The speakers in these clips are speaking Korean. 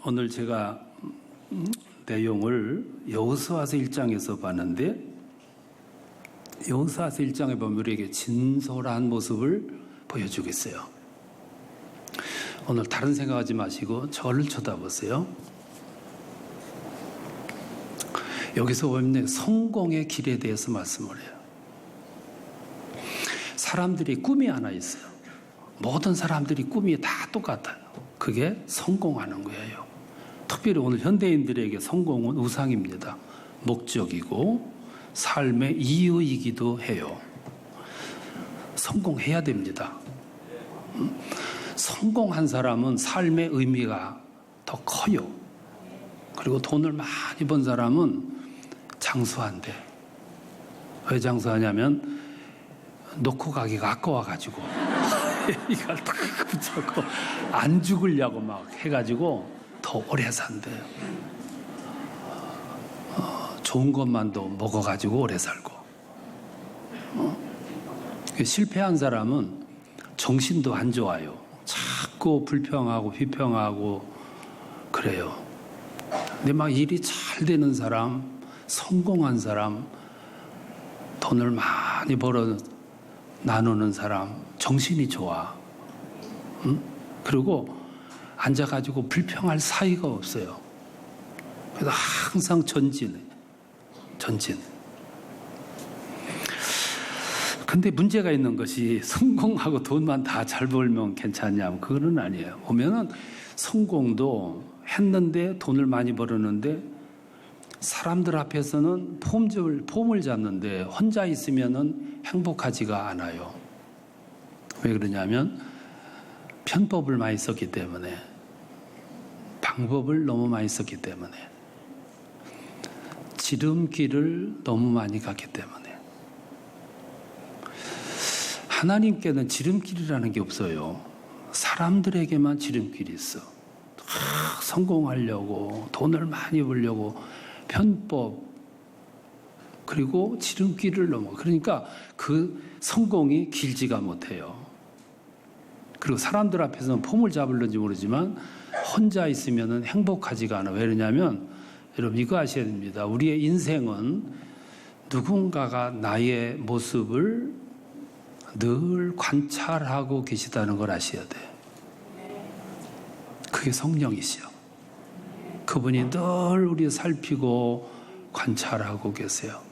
오늘 제가 내용을 여호수아서 1장에서 봤는데, 여호수아서 1장에 보면 우리에게 진솔한 모습을 보여주겠어요. 오늘 다른 생각하지 마시고 저를 쳐다보세요. 여기서 보면 성공의 길에 대해서 말씀을 해요. 사람들이 꿈이 하나 있어요. 모든 사람들이 꿈이 다 똑같아요. 그게 성공하는 거예요. 특별히 오늘 현대인들에게 성공은 우상입니다. 목적이고 삶의 이유이기도 해요. 성공해야 됩니다. 성공한 사람은 삶의 의미가 더 커요. 그리고 돈을 많이 번 사람은 장수한대. 왜 장수하냐면 놓고 가기가 아까워가지고 이걸 딱 붙여고 안 죽으려고 막 해가지고 더 오래 산대요. 좋은 것만도 먹어가지고 오래 살고. 실패한 사람은 정신도 안 좋아요. 자꾸 불평하고 비평하고 그래요. 근데 막 일이 잘 되는 사람, 성공한 사람, 돈을 많이 벌어 나누는 사람, 정신이 좋아. 그리고 앉아가지고 불평할 사이가 없어요. 그래서 항상 전진. 근데 문제가 있는 것이 성공하고 돈만 다 잘 벌면 괜찮냐면 그거는 아니에요. 보면은 성공도 했는데 돈을 많이 벌었는데 사람들 앞에서는 폼을 잡는데 혼자 있으면은 행복하지가 않아요. 왜 그러냐면 편법을 많이 썼기 때문에, 방법을 너무 많이 썼기 때문에, 지름길을 너무 많이 갔기 때문에. 하나님께는 지름길이라는 게 없어요. 사람들에게만 지름길이 있어. 성공하려고, 돈을 많이 벌려고 편법, 그리고 지름길을 넘어. 그러니까 그 성공이 길지가 못해요. 그리고 사람들 앞에서는 폼을 잡을는지 모르지만 혼자 있으면 행복하지가 않아. 왜 그러냐면 여러분 이거 아셔야 됩니다. 우리의 인생은 누군가가 나의 모습을 늘 관찰하고 계시다는 걸 아셔야 돼요. 그게 성령이시요. 그분이 늘 우리 살피고 관찰하고 계세요.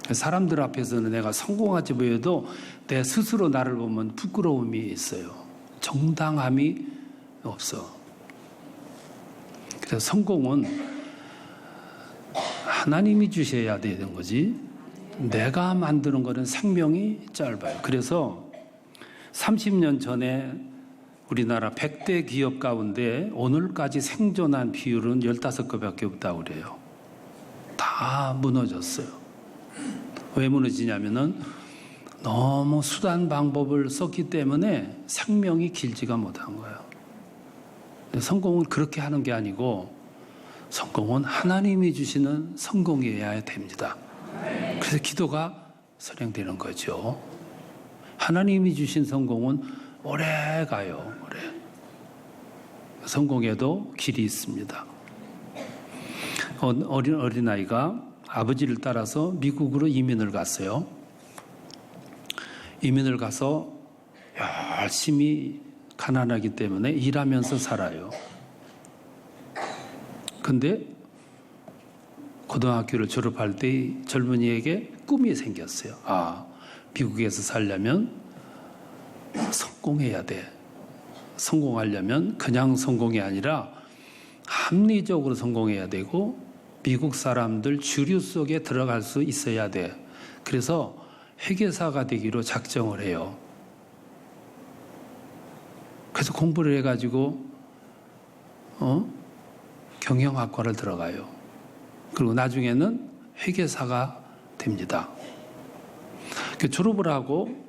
사람들 앞에서는 내가 성공하지 보여도 내 스스로 나를 보면 부끄러움이 있어요. 정당함이 없어. 그래서 성공은 하나님이 주셔야 되는 거지, 내가 만드는 거는 생명이 짧아요. 그래서 30년 전에 우리나라 100대 기업 가운데 오늘까지 생존한 비율은 15개밖에 없다고 그래요. 다 무너졌어요. 왜 무너지냐면은 너무 수단 방법을 썼기 때문에 생명이 길지가 못한 거예요. 성공은 그렇게 하는 게 아니고 성공은 하나님이 주시는 성공이어야 됩니다. 그래서 기도가 선행되는 거죠. 하나님이 주신 성공은 오래 가요. 오래. 성공에도 길이 있습니다. 어린아이가 아버지를 따라서 미국으로 이민을 갔어요. 이민을 가서 열심히 가난하기 때문에 일하면서 살아요. 근데 고등학교를 졸업할 때 젊은이에게 꿈이 생겼어요. 미국에서 살려면 성공해야 돼. 성공하려면 그냥 성공이 아니라 합리적으로 성공해야 되고 미국 사람들 주류 속에 들어갈 수 있어야 돼. 그래서 회계사가 되기로 작정을 해요. 그래서 공부를 해가지고 경영학과를 들어가요. 그리고 나중에는 회계사가 됩니다. 졸업을 하고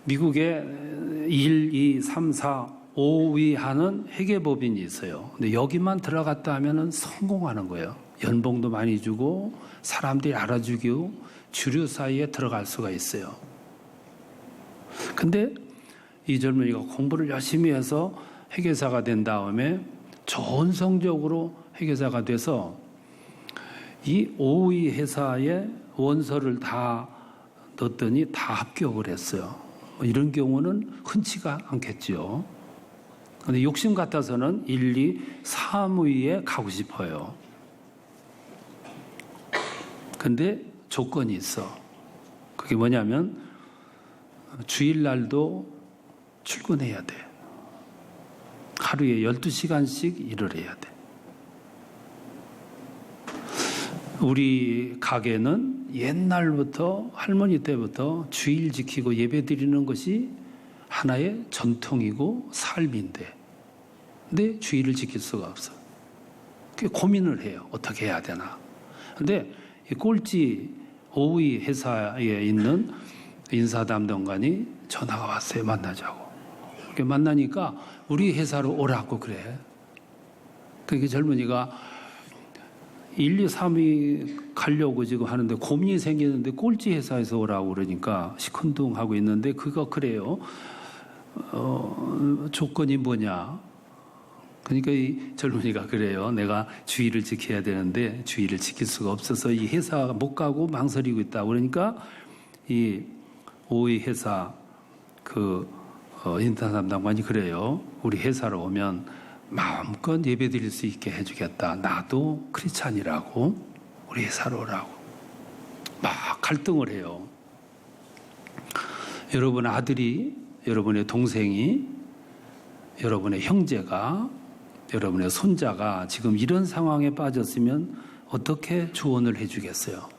미국에 1, 2, 3, 4, 5위 하는 회계법인이 있어요. 근데 여기만 들어갔다 하면은 성공하는 거예요. 연봉도 많이 주고 사람들이 알아주고 주류 사이에 들어갈 수가 있어요. 근데 이 젊은이가 공부를 열심히 해서 회계사가 된 다음에 좋은 성적으로 회계사가 돼서 이 5위 회사에 원서를 다 넣었더니 다 합격을 했어요. 이런 경우는 흔치가 않겠지요. 그런데 욕심 같아서는 1, 2, 3위에 가고 싶어요. 근데 조건이 있어. 그게 뭐냐면 주일날도 출근해야 돼. 하루에 12시간씩 일을 해야 돼. 우리 가게는 옛날부터 할머니 때부터 주일 지키고 예배 드리는 것이 하나의 전통이고 삶인데 근데 주일을 지킬 수가 없어. 고민을 해요. 어떻게 해야 되나. 근데 이 꼴찌 5위 회사에 있는 인사 담당관이 전화가 왔어요. 만나자고. 이렇게 만나니까 우리 회사로 오라고 그래. 그러니까 젊은이가 1, 2, 3위 가려고 지금 하는데 고민이 생기는데 꼴찌 회사에서 오라고 그러니까 시큰둥하고 있는데 그거 그래요. 조건이 뭐냐. 그러니까 이 젊은이가 그래요. 내가 주의를 지켜야 되는데 주의를 지킬 수가 없어서 이 회사 못 가고 망설이고 있다. 그러니까 이 5위 회사 인턴 담당관이 그래요. 우리 회사로 오면 마음껏 예배 드릴 수 있게 해주겠다. 나도 크리스찬이라고 우리 회사로 오라고. 막 갈등을 해요. 여러분 아들이, 여러분의 동생이, 여러분의 형제가, 여러분의 손자가 지금 이런 상황에 빠졌으면 어떻게 조언을 해주겠어요?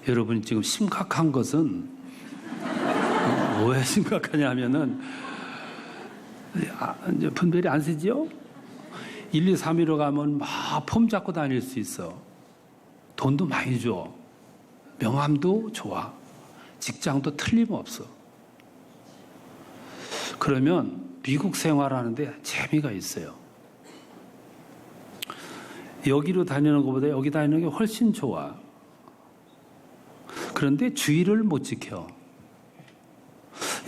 여러분이 지금 심각한 것은 왜 심각하냐면은 이제 분별이 안 서지요? 1, 2, 3위로 가면 막 폼 잡고 다닐 수 있어. 돈도 많이 줘. 명함도 좋아. 직장도 틀림없어. 그러면 미국 생활하는데 재미가 있어요. 여기로 다니는 것보다 여기 다니는 게 훨씬 좋아. 그런데 주의를 못 지켜.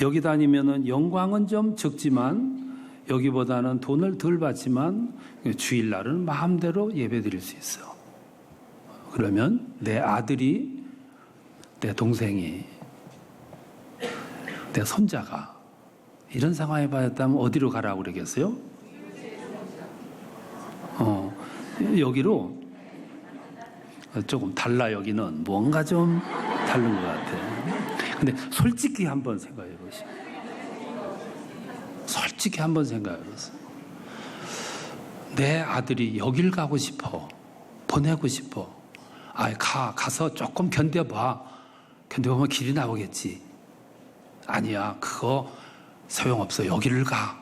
여기 다니면은 영광은 좀 적지만 여기보다는 돈을 덜 받지만 주일날은 마음대로 예배 드릴 수 있어. 그러면 내 아들이, 내 동생이, 내 손자가 이런 상황에 빠졌다면 어디로 가라고 그러겠어요? 여기로 조금 달라. 여기는 뭔가 좀 다른 것 같아. 근데 솔직히 한번 생각해 보시오. 솔직히 한번 생각해 보세요. 내 아들이 여길 가고 싶어. 보내고 싶어. 가서 조금 견뎌봐. 견뎌보면 길이 나오겠지. 아니야, 그거 소용없어. 여기를 가.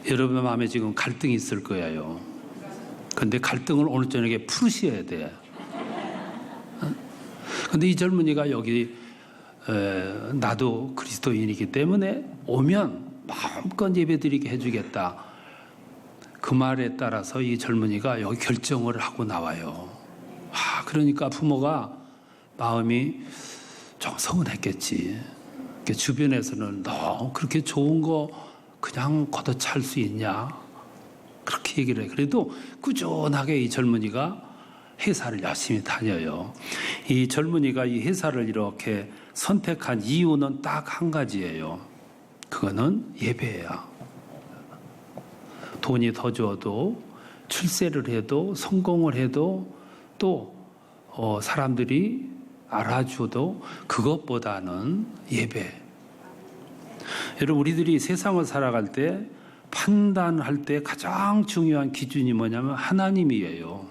여러분 마음에 지금 갈등이 있을 거예요. 근데 갈등을 오늘 저녁에 푸르셔야 돼. 근데 이 젊은이가 여기 나도 그리스도인이기 때문에 오면 마음껏 예배드리게 해주겠다. 그 말에 따라서 이 젊은이가 여기 결정을 하고 나와요. 그러니까 부모가 마음이 좀 서운했겠지. 주변에서는 너 그렇게 좋은 거 그냥 걷어찰 수 있냐? 그렇게 얘기를 해. 그래도 꾸준하게 이 젊은이가 회사를 열심히 다녀요. 이 젊은이가 이 회사를 이렇게 선택한 이유는 딱 한 가지예요. 그거는 예배야. 돈이 더 줘도, 출세를 해도, 성공을 해도, 또 사람들이 알아줘도 그것보다는 예배. 여러분, 우리들이 세상을 살아갈 때 판단할 때 가장 중요한 기준이 뭐냐면 하나님이에요.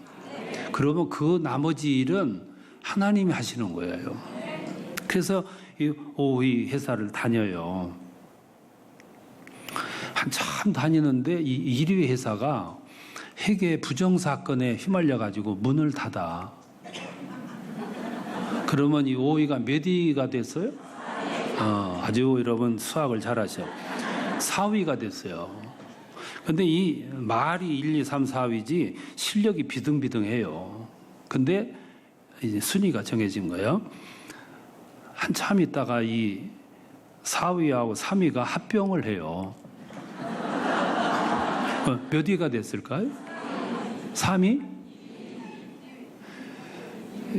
그러면 그 나머지 일은 하나님이 하시는 거예요. 그래서 이 5위 회사를 다녀요. 한참 다니는데 이 1위 회사가 회계 부정사건에 휘말려가지고 문을 닫아. 그러면 이 5위가 몇 위가 됐어요? 아주 여러분 수학을 잘하셔. 4위가 됐어요. 근데 이 말이 1, 2, 3, 4위지 실력이 비등비등해요. 근데 이제 순위가 정해진 거예요. 한참 있다가 이 4위하고 3위가 합병을 해요. 몇 위가 됐을까요? 3위?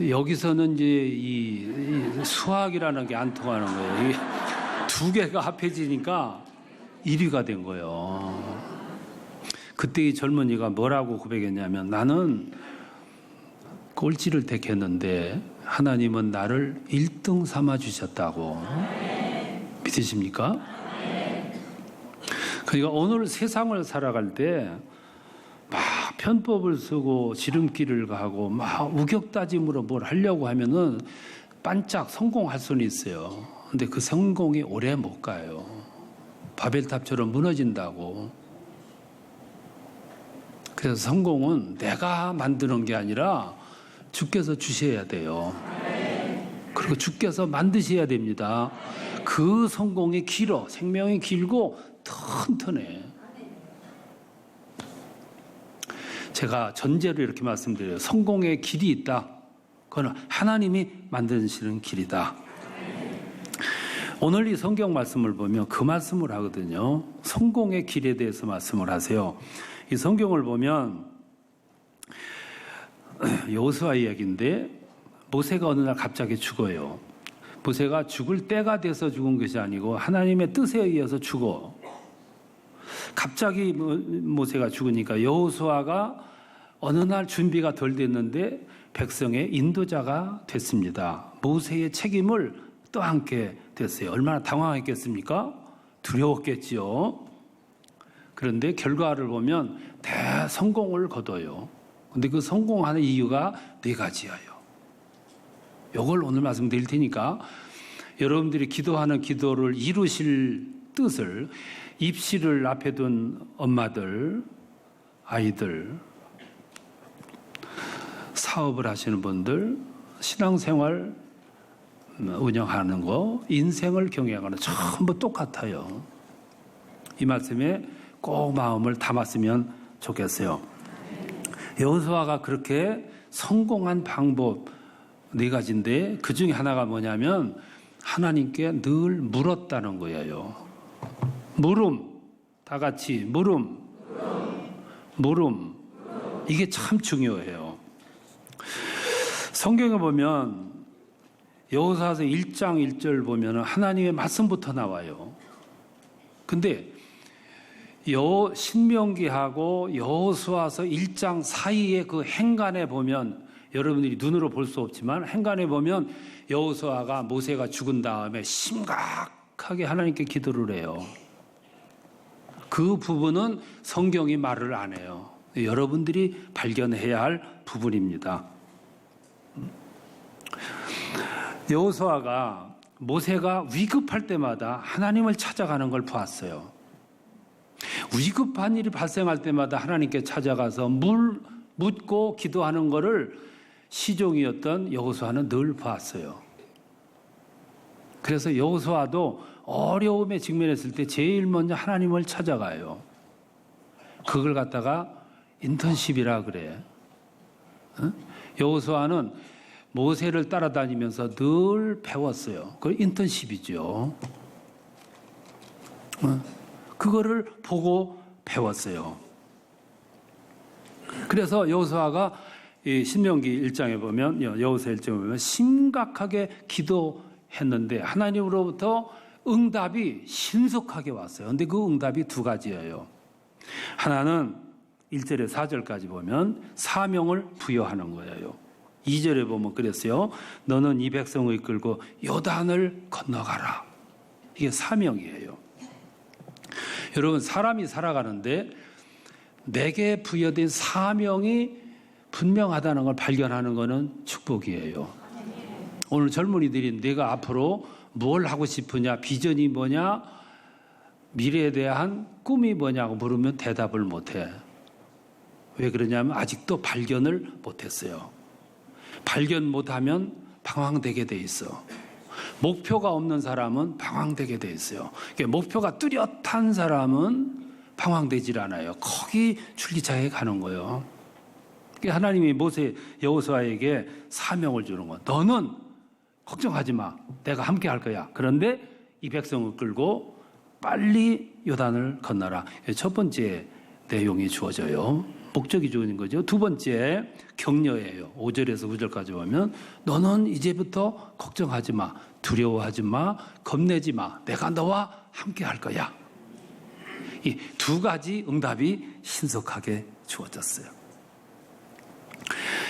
여기서는 이제 이 수학이라는 게 안 통하는 거예요. 이게 두 개가 합해지니까 1위가 된 거예요. 그때 이 젊은이가 뭐라고 고백했냐면, 나는 꼴찌를 택했는데 하나님은 나를 1등 삼아 주셨다고. 믿으십니까? 그러니까 오늘 세상을 살아갈 때 막 편법을 쓰고 지름길을 가고 막 우격다짐으로 뭘 하려고 하면은 반짝 성공할 수는 있어요. 근데 그 성공이 오래 못 가요. 바벨탑처럼 무너진다고. 그래서 성공은 내가 만드는 게 아니라 주께서 주셔야 돼요. 그리고 주께서 만드셔야 됩니다. 그 성공이 길어. 생명이 길고 튼튼해. 제가 전제로 이렇게 말씀드려요. 성공의 길이 있다. 그건 하나님이 만드시는 길이다. 오늘 이 성경 말씀을 보면 그 말씀을 하거든요. 성공의 길에 대해서 말씀을 하세요. 이 성경을 보면 여호수아 이야기인데, 모세가 어느 날 갑자기 죽어요. 모세가 죽을 때가 돼서 죽은 것이 아니고 하나님의 뜻에 의해서 죽어. 갑자기 모세가 죽으니까 여호수아가 어느 날 준비가 덜 됐는데 백성의 인도자가 됐습니다. 모세의 책임을 떠안게 됐어요. 얼마나 당황했겠습니까? 두려웠겠지요. 그런데 결과를 보면 대성공을 거둬요. 근데 그 성공하는 이유가 4가지예요. 이걸 오늘 말씀드릴 테니까 여러분들이 기도하는 기도를 이루실 뜻을, 입시를 앞에 둔 엄마들, 아이들, 사업을 하시는 분들, 신앙생활 운영하는 거, 인생을 경영하는, 전부 똑같아요. 이 말씀에 꼭 마음을 담았으면 좋겠어요. 여호수아가 그렇게 성공한 방법 4가지인데 그 중에 하나가 뭐냐면 하나님께 늘 물었다는 거예요. 물음. 다 같이 물음. 이게 참 중요해요. 성경에 보면 여호수아서 1장 1절 보면 하나님의 말씀부터 나와요. 근데 신명기하고 여호수아서 1장 사이의 그 행간에 보면, 여러분들이 눈으로 볼 수 없지만 행간에 보면 여호수아가 모세가 죽은 다음에 심각하게 하나님께 기도를 해요. 그 부분은 성경이 말을 안 해요. 여러분들이 발견해야 할 부분입니다. 여호수아가 모세가 위급할 때마다 하나님을 찾아가는 걸 보았어요. 위급한 일이 발생할 때마다 하나님께 찾아가서 묻고 기도하는 것을 시종이었던 여호수아는 늘 봤어요. 그래서 여호수아도 어려움에 직면했을 때 제일 먼저 하나님을 찾아가요. 그걸 갖다가 인턴십이라 그래. 여호수아는 모세를 따라다니면서 늘 배웠어요. 그 인턴십이죠. 그거를 보고 배웠어요. 그래서 여호수아가 신명기 1장에 보면, 여호수아 1장에 보면 심각하게 기도했는데 하나님으로부터 응답이 신속하게 왔어요. 그런데 그 응답이 2가지예요. 하나는 1절에 4절까지 보면 사명을 부여하는 거예요. 2절에 보면 그랬어요. 너는 이 백성을 이끌고 요단을 건너가라. 이게 사명이에요. 여러분, 사람이 살아가는데 내게 부여된 사명이 분명하다는 걸 발견하는 것은 축복이에요. 오늘 젊은이들이 내가 앞으로 뭘 하고 싶으냐, 비전이 뭐냐, 미래에 대한 꿈이 뭐냐고 물으면 대답을 못해. 왜 그러냐면 아직도 발견을 못했어요. 발견 못하면 방황되게 돼 있어. 목표가 없는 사람은 방황되게 돼 있어요. 목표가 뚜렷한 사람은 방황되질 않아요. 거기 줄기차게 가는 거예요. 하나님이 모세, 여호수아에게 사명을 주는 거야. 너는 걱정하지 마. 내가 함께 할 거야. 그런데 이 백성을 끌고 빨리 요단을 건너라. 첫 번째 내용이 주어져요. 목적이 주어진 거죠. 두 번째 격려예요. 5절에서 9절까지 보면 너는 이제부터 걱정하지 마. 두려워하지 마. 겁내지 마. 내가 너와 함께 할 거야. 이 두 가지 응답이 신속하게 주어졌어요.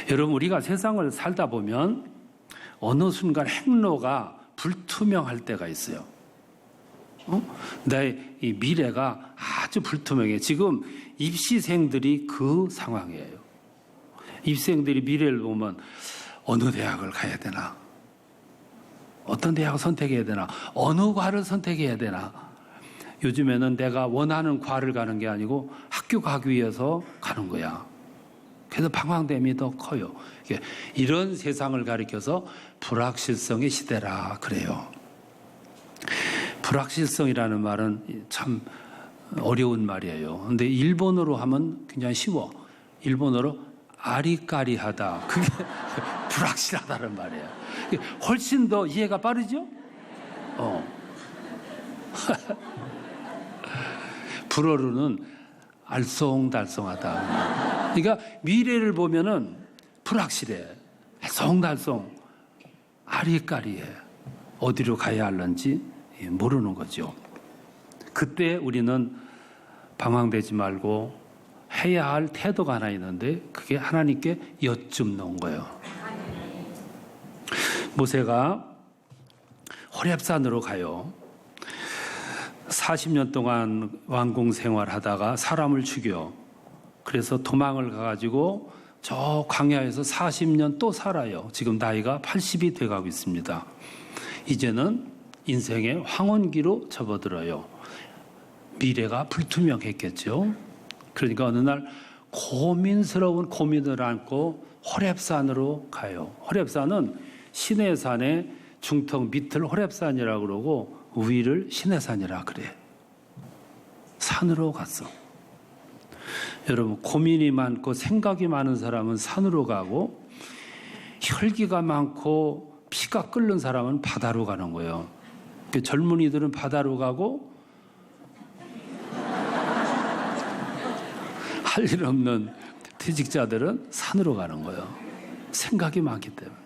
여러분, 우리가 세상을 살다 보면 어느 순간 행로가 불투명할 때가 있어요. 내 이 미래가 아주 불투명해. 지금 입시생들이 그 상황이에요. 입시생들이 미래를 보면 어느 대학을 가야 되나? 어떤 대학을 선택해야 되나? 어느 과를 선택해야 되나? 요즘에는 내가 원하는 과를 가는 게 아니고 학교 가기 위해서 가는 거야. 그래서 방황됨이 더 커요. 이런 세상을 가리켜서 불확실성의 시대라 그래요. 불확실성이라는 말은 참 어려운 말이에요. 근데 일본어로 하면 굉장히 쉬워. 일본어로 아리까리하다. 그게 불확실하다는 말이에요. 훨씬 더 이해가 빠르죠? 불어로는 알쏭달쏭하다. 그러니까 미래를 보면은 불확실해. 알쏭달쏭, 아리까리해. 어디로 가야 할는지 모르는 거죠. 그때 우리는 방황되지 말고 해야 할 태도가 하나 있는데 그게 하나님께 여쭙는 거예요. 모세가 호렙산으로 가요. 40년 동안 왕궁 생활하다가 사람을 죽여. 그래서 도망을 가가지고 저 광야에서 40년 또 살아요. 지금 나이가 80이 돼가고 있습니다. 이제는 인생의 황혼기로 접어들어요. 미래가 불투명했겠죠. 그러니까 어느 날 고민스러운 고민을 안고 호렙산으로 가요. 호렙산은 시내산의 중턱 밑을 호렙산이라고 그러고 위를 시내산이라 그래. 산으로 갔어. 여러분, 고민이 많고 생각이 많은 사람은 산으로 가고 혈기가 많고 피가 끓는 사람은 바다로 가는 거예요. 젊은이들은 바다로 가고 할 일 없는 퇴직자들은 산으로 가는 거예요. 생각이 많기 때문에.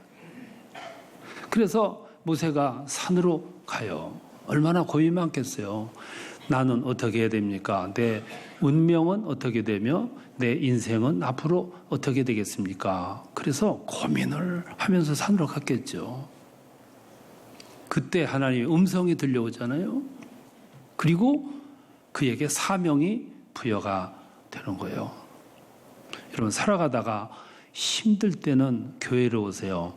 그래서 모세가 산으로 가요. 얼마나 고민이 많겠어요. 나는 어떻게 해야 됩니까? 내 운명은 어떻게 되며 내 인생은 앞으로 어떻게 되겠습니까? 그래서 고민을 하면서 산으로 갔겠죠. 그때 하나님의 음성이 들려오잖아요. 그리고 그에게 사명이 부여가 되는 거예요. 여러분, 살아가다가 힘들 때는 교회로 오세요.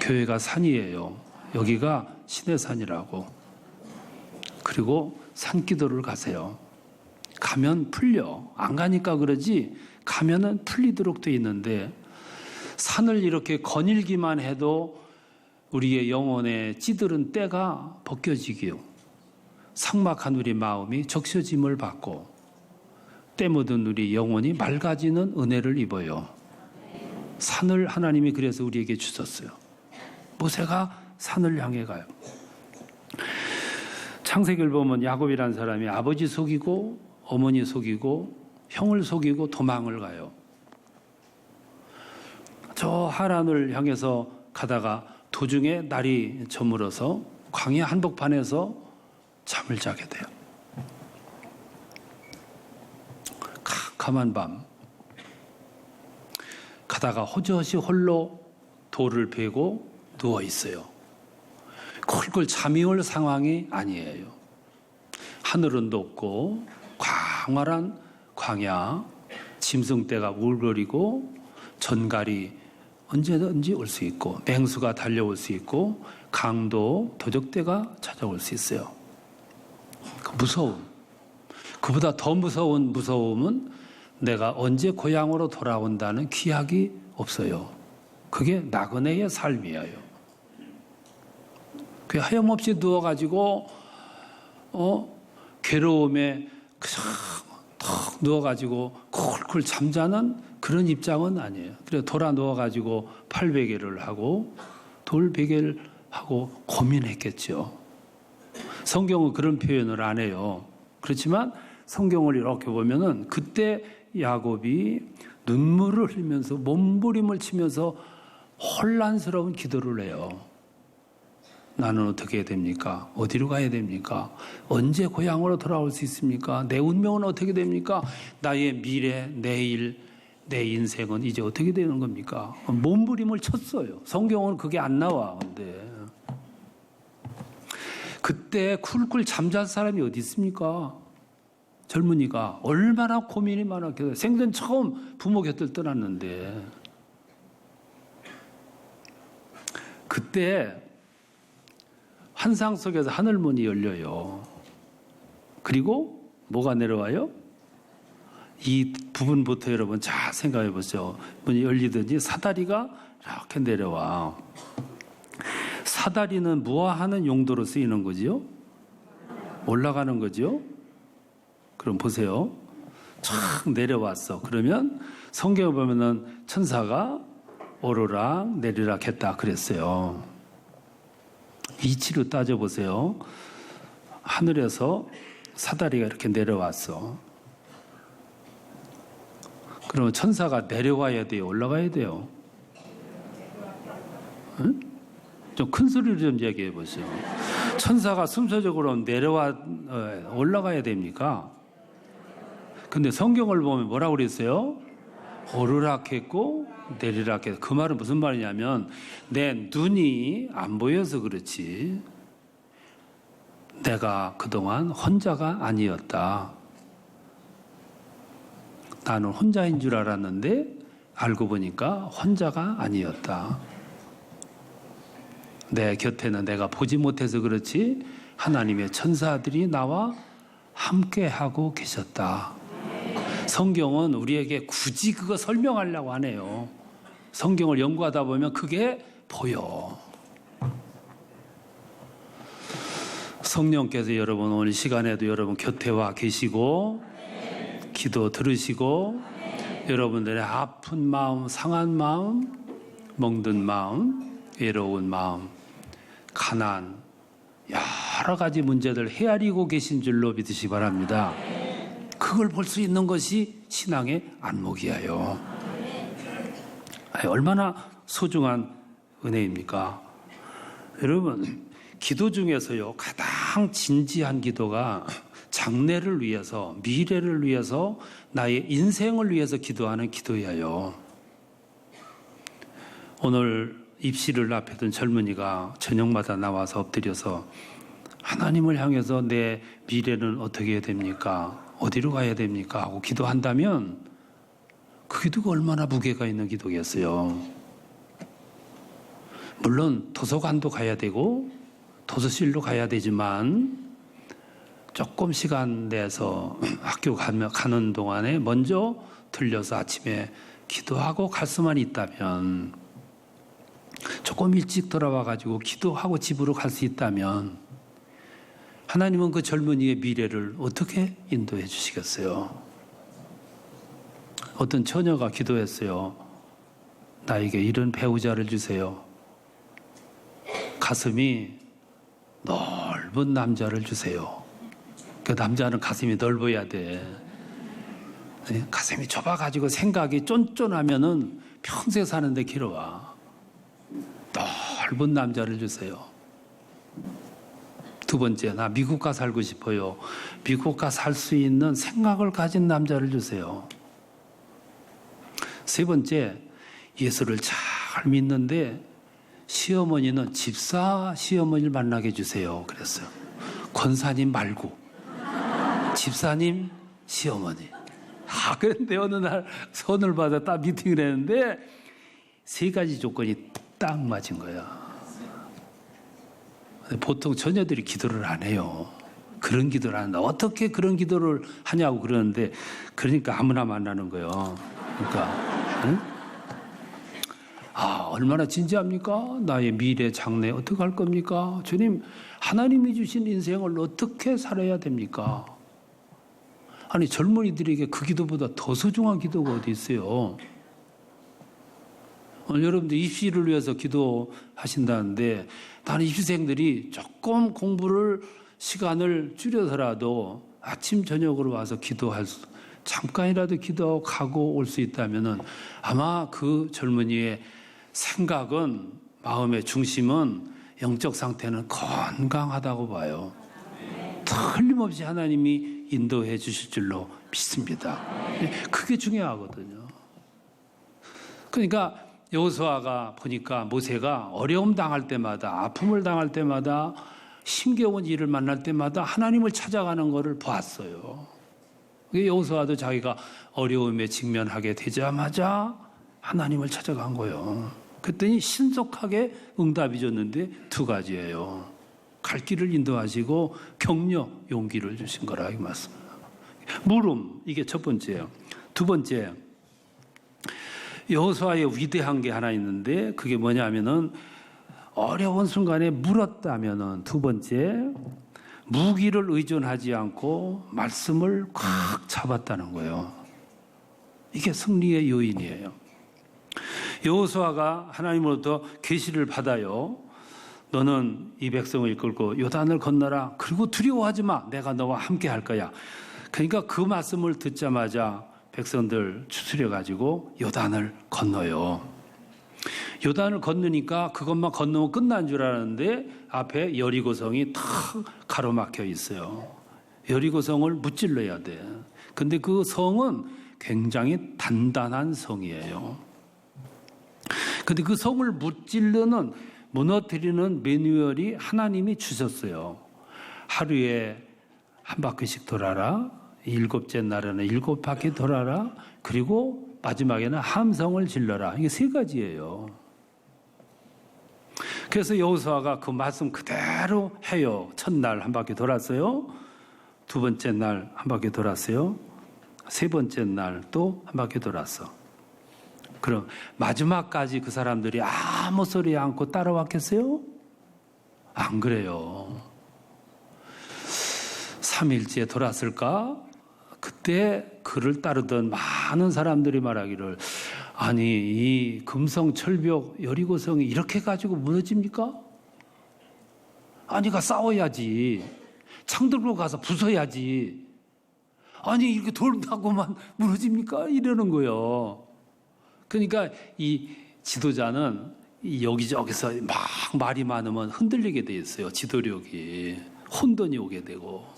교회가 산이에요. 여기가 시내산이라고. 그리고 산기도를 가세요. 가면 풀려. 안 가니까 그러지 가면은 풀리도록 돼 있는데 산을 이렇게 거닐기만 해도 우리의 영혼에 찌들은 때가 벗겨지기요. 삭막한 우리 마음이 적셔짐을 받고 때 묻은 우리 영혼이 맑아지는 은혜를 입어요. 산을 하나님이 그래서 우리에게 주셨어요. 모세가 산을 향해 가요. 창세기를 보면 야곱이라는 사람이 아버지 속이고 어머니 속이고 형을 속이고 도망을 가요. 저 하란을 향해서 가다가 도중에 날이 저물어서 광야 한복판에서 잠을 자게 돼요. 캄캄한 밤 가다가 호젓이 홀로 돌을 베고 누워 있어요. 콜콜 잠이 올 상황이 아니에요. 하늘은 높고 광활한 광야, 짐승떼가 울거리고 전갈이 언제든지 올 수 있고 맹수가 달려올 수 있고 강도, 도적떼가 찾아올 수 있어요. 그 무서움. 그보다 더 무서운 무서움은 내가 언제 고향으로 돌아온다는 기약이 없어요. 그게 나그네의 삶이에요. 그 하염없이 누워가지고 괴로움에 그냥 턱 누워가지고 쿨쿨 잠자는 그런 입장은 아니에요. 그래서 돌아 누워가지고 팔베개를 하고 돌베개를 하고 고민했겠죠. 성경은 그런 표현을 안 해요. 그렇지만 성경을 이렇게 보면은 그때 야곱이 눈물을 흘리면서 몸부림을 치면서 혼란스러운 기도를 해요. 나는 어떻게 해야 됩니까? 어디로 가야 됩니까? 언제 고향으로 돌아올 수 있습니까? 내 운명은 어떻게 됩니까? 나의 미래, 내일, 내 인생은 이제 어떻게 되는 겁니까? 몸부림을 쳤어요. 성경은 그게 안 나와. 근데 그때 쿨쿨 잠잘 사람이 어디 있습니까? 젊은이가 얼마나 고민이 많았겠어요. 생전 처음 부모 곁을 떠났는데 그때 환상 속에서 하늘문이 열려요. 그리고 뭐가 내려와요? 이 부분부터 여러분 잘 생각해 보세요. 문이 열리더니 사다리가 이렇게 내려와. 사다리는 무엇하는 용도로 쓰이는 거지요? 올라가는 거죠. 그럼 보세요. 쫙 내려왔어. 그러면 성경에 보면은 천사가 오르락 내리락 했다 그랬어요. 이치로 따져보세요. 하늘에서 사다리가 이렇게 내려왔어. 그러면 천사가 내려와야 돼요? 올라가야 돼요? 응? 좀 큰 소리로 좀 얘기해 보세요. 천사가 순서적으로 올라가야 됩니까? 근데 성경을 보면 뭐라고 그랬어요? 오르락했고 내리락했고. 그 말은 무슨 말이냐면 내 눈이 안 보여서 그렇지 내가 그동안 혼자가 아니었다. 나는 혼자인 줄 알았는데 알고 보니까 혼자가 아니었다. 내 곁에는 내가 보지 못해서 그렇지 하나님의 천사들이 나와 함께하고 계셨다. 성경은 우리에게 굳이 그거 설명하려고 하네요. 성경을 연구하다 보면 그게 보여. 성령께서 여러분 오늘 시간에도 여러분 곁에 와 계시고 기도 들으시고 여러분들의 아픈 마음, 상한 마음, 멍든 마음, 외로운 마음, 가난 여러 가지 문제들 헤아리고 계신 줄로 믿으시기 바랍니다. 그걸 볼 수 있는 것이 신앙의 안목이에요. 얼마나 소중한 은혜입니까? 여러분, 기도 중에서요, 가장 진지한 기도가 장래를 위해서, 미래를 위해서, 나의 인생을 위해서 기도하는 기도예요. 오늘 입시를 앞에 둔 젊은이가 저녁마다 나와서 엎드려서 하나님을 향해서 내 미래는 어떻게 해야 됩니까? 어디로 가야 됩니까? 하고 기도한다면 그 기도가 얼마나 무게가 있는 기도겠어요. 물론 도서관도 가야 되고 도서실로 가야 되지만 조금 시간 내서 학교 가는 동안에 먼저 들려서 아침에 기도하고 갈 수만 있다면 조금 일찍 돌아와가지고 기도하고 집으로 갈 수 있다면 하나님은 그 젊은이의 미래를 어떻게 인도해 주시겠어요? 어떤 처녀가 기도했어요. 나에게 이런 배우자를 주세요. 가슴이 넓은 남자를 주세요. 그 남자는 가슴이 넓어야 돼. 가슴이 좁아가지고 생각이 쫀쫀하면은 평생 사는데 길어와. 넓은 남자를 주세요. 두 번째, 나 미국 가 살고 싶어요. 미국 가 살 수 있는 생각을 가진 남자를 주세요. 세 번째, 예수를 잘 믿는데 시어머니는 집사 시어머니를 만나게 해주세요. 그랬어요. 권사님 말고 집사님 시어머니. 그런데 어느 날 손을 받아 딱 미팅을 했는데 세 가지 조건이 딱 맞은 거야. 보통 처녀들이 기도를 안 해요. 그런 기도를 안 한다. 어떻게 그런 기도를 하냐고 그러는데 그러니까 아무나 만나는 거예요. 그러니까 응? 얼마나 진지합니까? 나의 미래 장래 어떻게 할 겁니까? 주님, 하나님이 주신 인생을 어떻게 살아야 됩니까? 아니 젊은이들에게 그 기도보다 더 소중한 기도가 어디 있어요? 오늘 여러분들 입시를 위해서 기도하신다는데 나는 입시생들이 조금 공부를 시간을 줄여서라도 아침 저녁으로 와서 기도할 수, 잠깐이라도 기도하고 가고 올 수 있다면은 아마 그 젊은이의 생각은, 마음의 중심은, 영적 상태는 건강하다고 봐요. 틀림없이 하나님이 인도해 주실 줄로 믿습니다. 그게 중요하거든요. 그러니까 여호수아가 보니까 모세가 어려움 당할 때마다, 아픔을 당할 때마다, 힘겨운 일을 만날 때마다 하나님을 찾아가는 것을 보았어요. 여호수아도 자기가 어려움에 직면하게 되자마자 하나님을 찾아간 거예요. 그랬더니 신속하게 응답이 줬는데 두 가지예요. 갈 길을 인도하시고 격려, 용기를 주신 거라 이 말씀입니다. 물음, 이게 첫 번째예요. 두 번째, 여호수아의 위대한 게 하나 있는데 그게 뭐냐면은 어려운 순간에 물었다면은, 두 번째, 무기를 의존하지 않고 말씀을 꽉 잡았다는 거예요. 이게 승리의 요인이에요. 여호수아가 하나님으로부터 계시를 받아요. 너는 이 백성을 이끌고 요단을 건너라. 그리고 두려워하지 마. 내가 너와 함께 할 거야. 그러니까 그 말씀을 듣자마자 백성들 추스려 가지고 요단을 건너요. 요단을 건너니까 그것만 건너면 끝난 줄 알았는데 앞에 여리고성이 탁 가로막혀 있어요. 여리고성을 무찔러야 돼. 근데 그 성은 굉장히 단단한 성이에요. 근데 그 성을 무너뜨리는 매뉴얼이 하나님이 주셨어요. 하루에 한 바퀴씩 돌아라. 일곱째 날에는 7바퀴 돌아라. 그리고 마지막에는 함성을 질러라. 이게 3가지예요. 그래서 여호수아가 그 말씀 그대로 해요. 첫날 한 바퀴 돌았어요. 두 번째 날 한 바퀴 돌았어요. 세 번째 날 또 한 바퀴 돌았어. 그럼 마지막까지 그 사람들이 아무 소리 않고 따라왔겠어요? 안 그래요. 3일째 돌았을까? 그때 그를 따르던 많은 사람들이 말하기를, 아니 이 금성 철벽 여리고성이 이렇게 가지고 무너집니까? 아니 가 싸워야지. 창 들고 가서 부숴야지. 아니 이렇게 돌다고만 무너집니까? 이러는 거예요. 그러니까 이 지도자는 여기저기서 막 말이 많으면 흔들리게 돼 있어요. 지도력이. 혼돈이 오게 되고.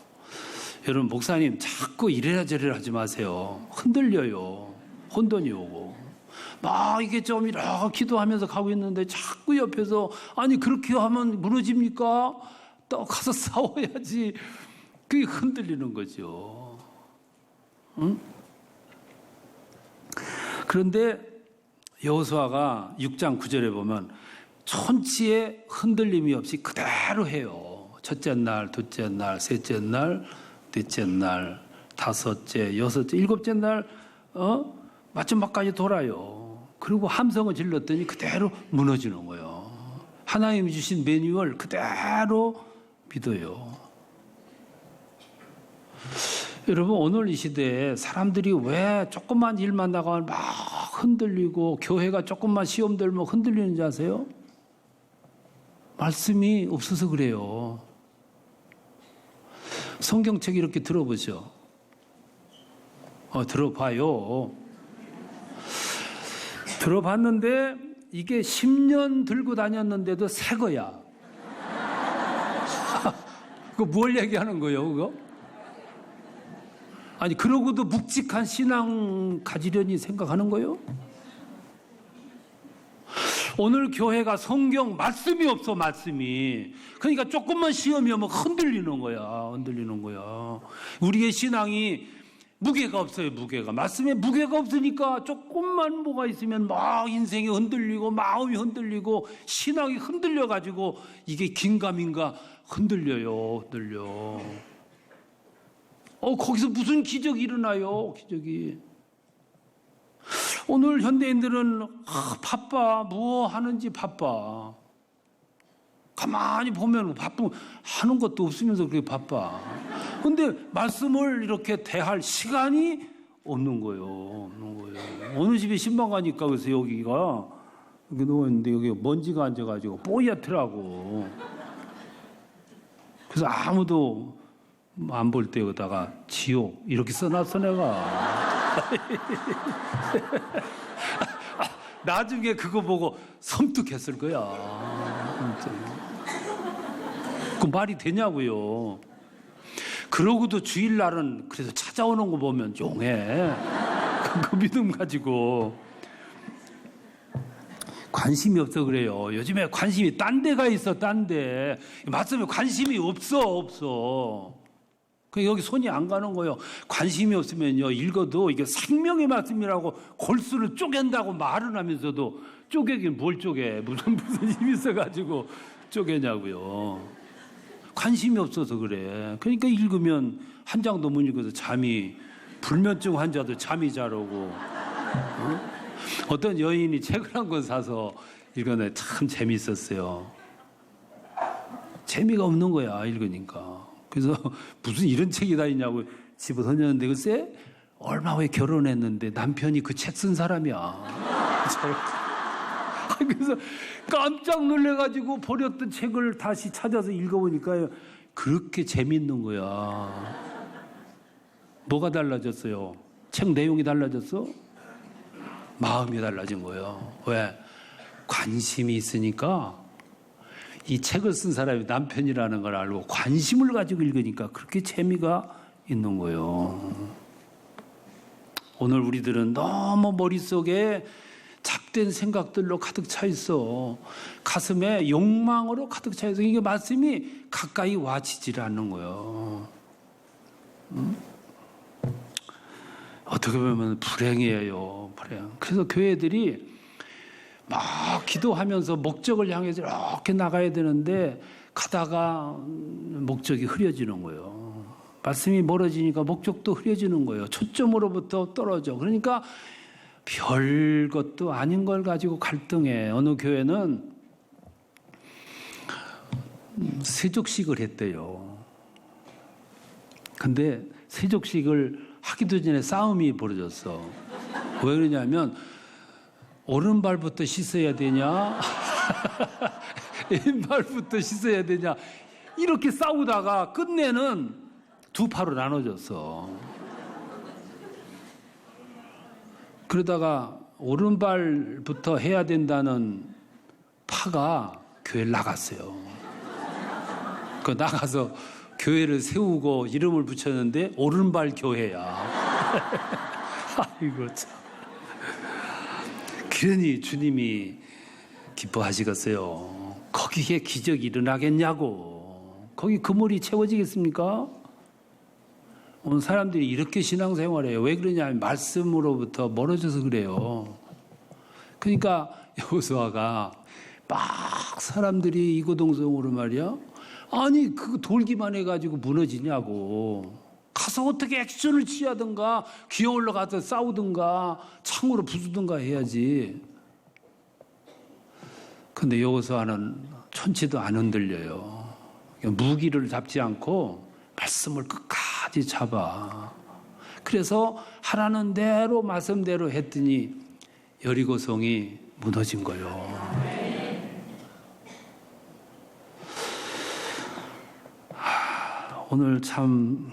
여러분, 목사님 자꾸 이래라 저래라 하지 마세요. 흔들려요. 혼돈이 오고. 막 이게 좀 이렇게 기도하면서 가고 있는데 자꾸 옆에서, 아니 그렇게 하면 무너집니까? 또 가서 싸워야지. 그게 흔들리는 거죠. 응? 그런데 여호수아가 6장 9절에 보면 천치의 흔들림이 없이 그대로 해요. 첫째 날, 둘째 날, 셋째 날, 넷째 날, 다섯째, 여섯째, 일곱째 날 마지막까지 돌아요. 그리고 함성을 질렀더니 그대로 무너지는 거예요. 하나님이 주신 매뉴얼 그대로 믿어요. 여러분, 오늘 이 시대에 사람들이 왜 조금만 일만 나가면 막 흔들리고 교회가 조금만 시험 들면 흔들리는지 아세요? 말씀이 없어서 그래요. 성경책 이렇게 들어보죠. 들어봐요. 들어봤는데 이게 10년 들고 다녔는데도 새 거야. 그거 뭘 얘기하는 거예요, 그거? 아니, 그러고도 묵직한 신앙 가지려니 생각하는 거예요? 오늘 교회가 성경 말씀이 없어, 말씀이. 그러니까 조금만 시험이 오면 흔들리는 거야, 흔들리는 거야. 우리의 신앙이 무게가 없어요, 무게가. 말씀에 무게가 없으니까 조금만 뭐가 있으면 막 인생이 흔들리고 마음이 흔들리고 신앙이 흔들려가지고 이게 긴가민가 흔들려요, 흔들려. 거기서 무슨 기적이 일어나요, 기적이. 오늘 현대인들은 바빠, 뭐 하는지 바빠. 가만히 보면 바쁘고 하는 것도 없으면서 그렇게 바빠. 근데 말씀을 이렇게 대할 시간이 없는 거예요, 없는 거예요. 어느 집에 신방 가니까 그래서 여기가 이렇게 누워있는데 여기 먼지가 앉아가지고 뽀얗더라고. 그래서 아무도 안 볼 때 여기다가 지옥 이렇게 써놨어 내가. 나중에 그거 보고 섬뜩했을 거야. 그 말이 되냐고요. 그러고도 주일날은 그래서 찾아오는 거 보면 용해. 그 믿음 가지고. 관심이 없어 그래요. 요즘에 관심이 딴 데가 있어, 딴 데. 말씀에 관심이 없어. 여기 손이 안 가는 거예요. 관심이 없으면요, 읽어도 이게 생명의 말씀이라고 골수를 쪼갠다고 말은 하면서도 쪼개긴 뭘 쪼개. 무슨 힘이 있어가지고 쪼개냐고요. 관심이 없어서 그래. 그러니까 읽으면 한 장도 못 읽어서 잠이, 불면증 환자도 잠이 잘 오고. 어떤 여인이 책을 한 권 사서 읽었는데 참 재미있었어요. 재미가 없는 거야, 읽으니까. 그래서 무슨 이런 책이 다 있냐고 집어 던졌는데 글쎄 얼마 후에 결혼했는데 남편이 그 책 쓴 사람이야. 그래서 깜짝 놀래가지고 버렸던 책을 다시 찾아서 읽어보니까 그렇게 재밌는 거야. 뭐가 달라졌어요? 책 내용이 달라졌어? 마음이 달라진 거예요. 왜? 관심이 있으니까 이 책을 쓴 사람이 남편이라는 걸 알고 관심을 가지고 읽으니까 그렇게 재미가 있는 거예요. 오늘 우리들은 너무 머릿속에 잡된 생각들로 가득 차 있어. 가슴에 욕망으로 가득 차 있어. 이게 말씀이 가까이 와지질 않는 거예요. 어떻게 보면 불행이에요. 불행. 그래서 교회들이 막 기도하면서 목적을 향해서 이렇게 나가야 되는데 가다가 목적이 흐려지는 거예요. 말씀이 멀어지니까 목적도 흐려지는 거예요. 초점으로부터 떨어져. 그러니까 별 것도 아닌 걸 가지고 갈등해. 어느 교회는 세족식을 했대요. 근데 세족식을 하기도 전에 싸움이 벌어졌어. 왜 그러냐면 오른발부터 씻어야 되냐? 왼발부터 씻어야 되냐? 이렇게 싸우다가 끝내는 두 파로 나눠졌어. 그러다가 오른발부터 해야 된다는 파가 교회를 나갔어요. 그 나가서 교회를 세우고 이름을 붙였는데 오른발 교회야. 아이고 참. 그러니 주님이 기뻐하시겠어요. 거기에 기적이 일어나겠냐고. 거기 그물이 채워지겠습니까? 오늘 사람들이 이렇게 신앙생활해요. 왜 그러냐면 말씀으로부터 멀어져서 그래요. 그러니까 여호수아가 막 사람들이 이고동성으로 말이야. 아니 그거 돌기만 해가지고 무너지냐고. 가서 어떻게 액션을 취하든가 기어 올라가서 싸우든가 창으로 부수든가 해야지. 근데 여호수아는 천치도 안 흔들려요. 무기를 잡지 않고 말씀을 끝까지 잡아. 그래서 하라는 대로 말씀대로 했더니 여리고성이 무너진 거예요. 오늘 참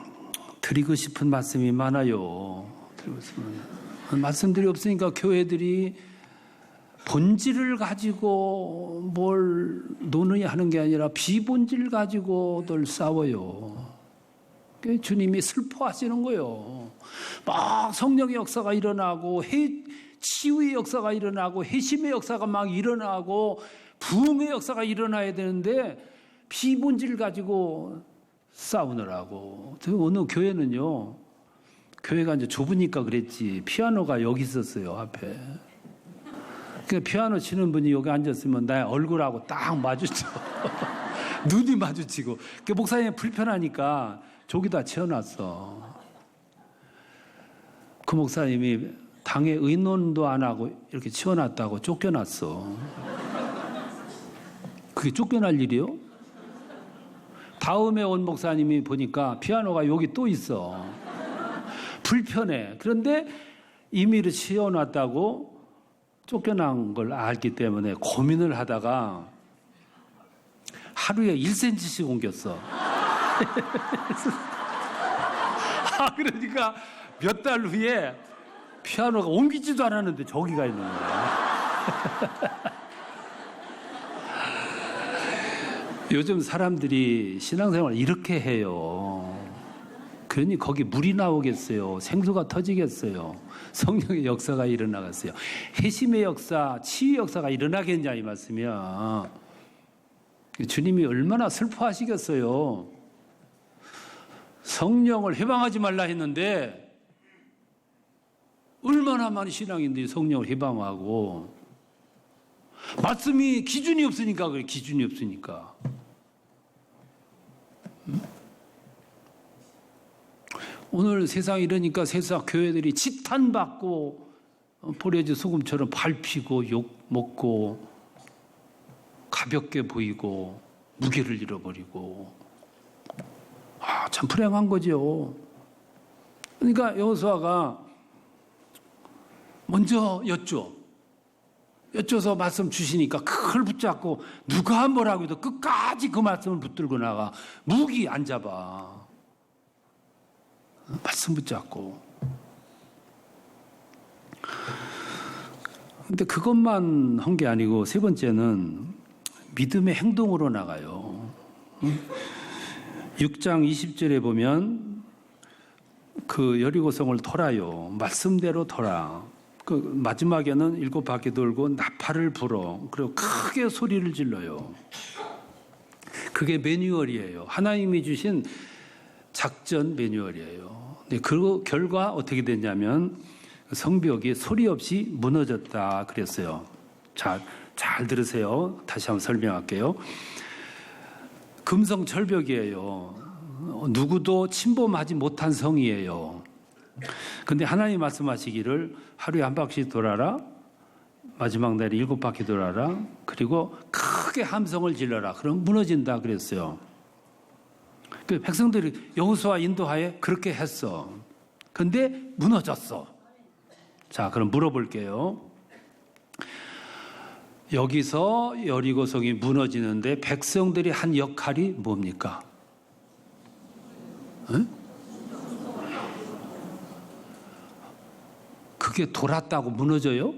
드리고 싶은 말씀이 많아요. 말씀들이 없으니까 교회들이 본질을 가지고 뭘 논의하는 하는 게 아니라 비본질 가지고들 싸워요. 주님이 슬퍼하시는 거예요. 막 성령의 역사가 일어나고 치유의 역사가 일어나고 회심의 역사가 막 일어나고 부흥의 역사가 일어나야 되는데 비본질 가지고 싸우느라고. 어느 교회는요, 교회가 이제 좁으니까 그랬지 피아노가 여기 있었어요, 앞에. 그러니까 피아노 치는 분이 여기 앉았으면 나의 얼굴하고 딱 마주쳐. 눈이 마주치고. 그 목사님이 불편하니까 저기다 채워놨어. 그 목사님이 당에 의논도 안 하고 이렇게 치워놨다고 쫓겨났어. 그게 쫓겨날 일이요? 다음에 온 목사님이 보니까 피아노가 여기 또 있어. 불편해. 그런데 임의로 치워놨다고 쫓겨난 걸 알기 때문에 고민을 하다가 하루에 1cm씩 옮겼어. 그러니까 몇 달 후에 피아노가 옮기지도 않았는데 저기가 있는 거야. 요즘 사람들이 신앙생활 이렇게 해요. 그러니 거기 물이 나오겠어요. 생수가 터지겠어요. 성령의 역사가 일어나겠어요. 회심의 역사, 치유의 역사가 일어나겠냐 이 말씀이야. 주님이 얼마나 슬퍼하시겠어요. 성령을 해방하지 말라 했는데 얼마나 많은 신앙인들이 성령을 해방하고, 말씀이 기준이 없으니까 그래. 기준이 없으니까. 오늘 세상이 이러니까 세상 교회들이 지탄받고 포레지 소금처럼 밟히고 욕먹고 가볍게 보이고 무게를 잃어버리고, 참 불행한 거죠. 그러니까 여호수아가 먼저 여쭤서 말씀 주시니까 그걸 붙잡고 누가 뭐라고 해도 끝까지 그 말씀을 붙들고 나가. 무기 안 잡아. 말씀 붙잡고. 근데 그것만 한 게 아니고 세 번째는 믿음의 행동으로 나가요. 6장 20절에 보면 그 여리고성을 돌아요. 말씀대로 돌아. 그 마지막에는 7바퀴 돌고 나팔을 불어. 그리고 크게 소리를 질러요. 그게 매뉴얼이에요. 하나님이 주신 작전 매뉴얼이에요. 근데 그 결과 어떻게 됐냐면 성벽이 소리 없이 무너졌다 그랬어요. 잘 들으세요. 다시 한번 설명할게요. 금성 절벽이에요. 누구도 침범하지 못한 성이에요. 근데 하나님 말씀하시기를 하루에 한 바퀴 돌아라. 마지막 날에 7바퀴 돌아라. 그리고 크게 함성을 질러라. 그럼 무너진다 그랬어요. 그 백성들이 여호수아 인도하에 그렇게 했어. 근데 무너졌어. 자, 그럼 물어볼게요. 여기서 여리고성이 무너지는데 백성들이 한 역할이 뭡니까? 응? 그게 돌았다고 무너져요?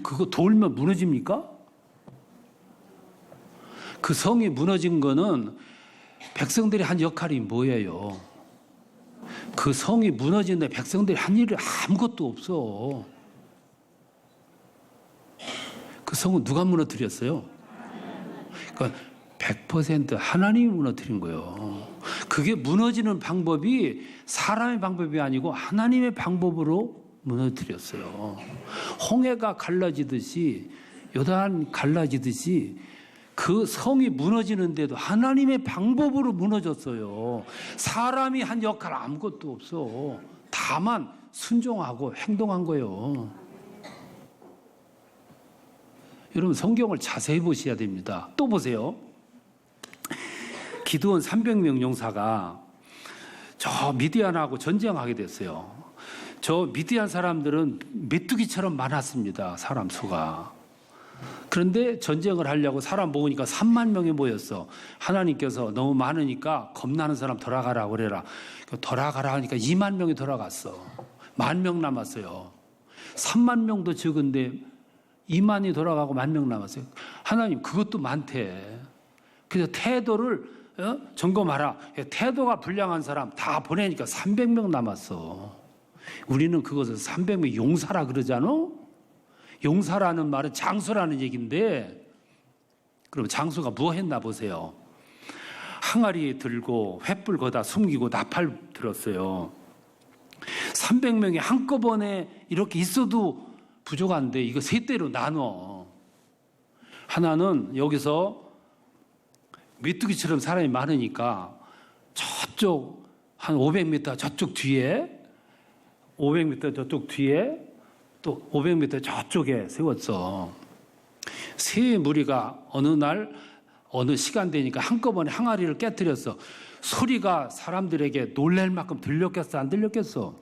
그거 돌면 무너집니까? 그 성이 무너진 거는 백성들이 한 역할이 뭐예요? 그 성이 무너지는데 백성들이 한 일이 아무것도 없어. 그 성은 누가 무너뜨렸어요? 그러니까 100% 하나님이 무너뜨린 거예요. 그게 무너지는 방법이 사람의 방법이 아니고 하나님의 방법으로 무너뜨렸어요. 홍해가 갈라지듯이, 요단 갈라지듯이 그 성이 무너지는데도 하나님의 방법으로 무너졌어요. 사람이 한 역할 아무것도 없어. 다만 순종하고 행동한 거예요. 여러분 성경을 자세히 보셔야 됩니다. 또 보세요. 기드온 300명 용사가 저 미디안하고 전쟁하게 됐어요. 저 미디안 사람들은 메뚜기처럼 많았습니다. 사람 수가. 그런데 전쟁을 하려고 사람 모으니까 3만 명이 모였어. 하나님께서 너무 많으니까 겁나는 사람 돌아가라 그래라. 돌아가라 하니까 2만 명이 돌아갔어. 10,000명 남았어요. 3만 명도 적은데 2만이 돌아가고 10,000명 남았어요. 하나님 그것도 많대. 그래서 태도를 점검하라. 태도가 불량한 사람 다 보내니까 300명 남았어. 우리는 그것을 300명 용사라 그러잖아. 용사라는 말은 장수라는 얘기인데, 그럼 장수가 뭐 했나 보세요. 항아리 들고 횃불 거다 숨기고 나팔 들었어요. 300명이 한꺼번에 이렇게 있어도 부족한데 이거 세 대로 나눠. 하나는 여기서 메뚜기처럼 사람이 많으니까 저쪽 한 500m 저쪽 뒤에, 500m 저쪽 뒤에, 또 500m 저쪽에 세웠어. 세 무리가 어느 날 어느 시간 되니까 한꺼번에 항아리를 깨뜨렸어. 소리가 사람들에게 놀랄 만큼 들렸겠어 안 들렸겠어?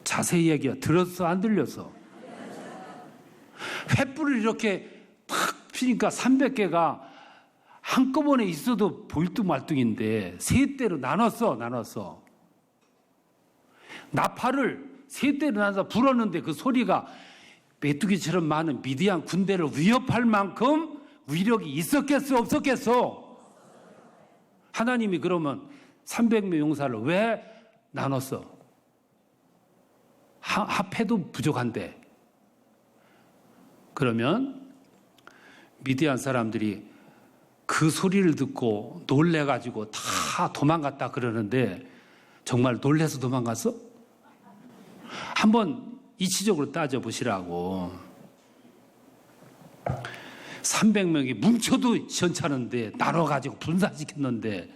자세히 얘기해. 들었어 안 들렸어? 횃불을 이렇게 팍 피니까 300개가 한꺼번에 있어도 보일뚱말뚱인데 세 대로 나눴어. 나팔을 세 대로 나눠서 불었는데 그 소리가 메뚜기처럼 많은 미디안 군대를 위협할 만큼 위력이 있었겠어, 없었겠어? 하나님이 그러면 300명 용사를 왜 나눴어? 합해도 부족한데. 그러면 미디안 사람들이 그 소리를 듣고 놀래가지고 다 도망갔다 그러는데 정말 놀래서 도망갔어? 한번 이치적으로 따져보시라고. 300명이 뭉쳐도 시원찮은데 나눠가지고 분산시켰는데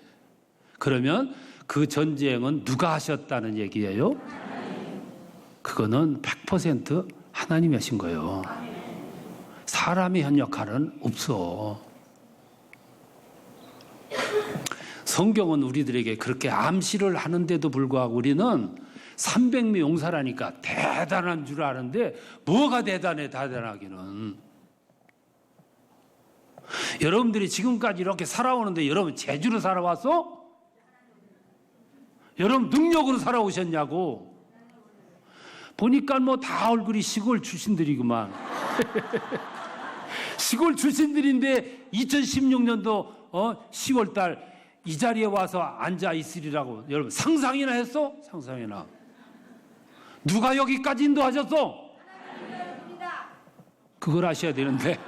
그러면 그 전쟁은 누가 하셨다는 얘기예요? 그거는 100% 하나님이 하신 거예요. 사람의 한 역할은 없어. 성경은 우리들에게 그렇게 암시를 하는데도 불구하고 우리는 300명 용사라니까 대단한 줄 아는데 뭐가 대단하기는. 여러분들이 지금까지 이렇게 살아오는데 여러분 재주로 살아왔어? 여러분 능력으로 살아오셨냐고. 보니까 뭐 다 얼굴이 시골 출신들이구만. 시골 출신들인데 2016년도 10월달 이 자리에 와서 앉아 있으리라고 여러분 상상이나 했어? 상상이나. 누가 여기까지 인도하셨어? 그걸 하셔야 되는데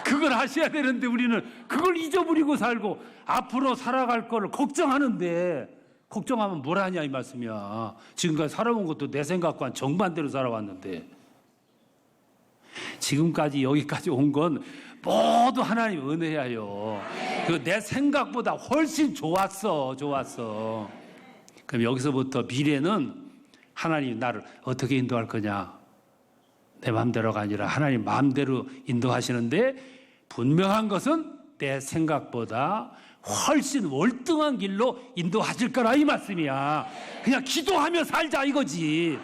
그걸 하셔야 되는데 우리는 그걸 잊어버리고 살고 앞으로 살아갈 거를 걱정하는데 걱정하면 뭘 하냐 이 말씀이야. 지금까지 살아온 것도 내 생각과는 정반대로 살아왔는데 지금까지 여기까지 온 건 모두 하나님 은혜야요. 내 생각보다 훨씬 좋았어. 그럼 여기서부터 미래는 하나님 나를 어떻게 인도할 거냐. 내 마음대로가 아니라 하나님 마음대로 인도하시는데 분명한 것은 내 생각보다 훨씬 월등한 길로 인도하실 거라 이 말씀이야. 그냥 기도하며 살자 이거지.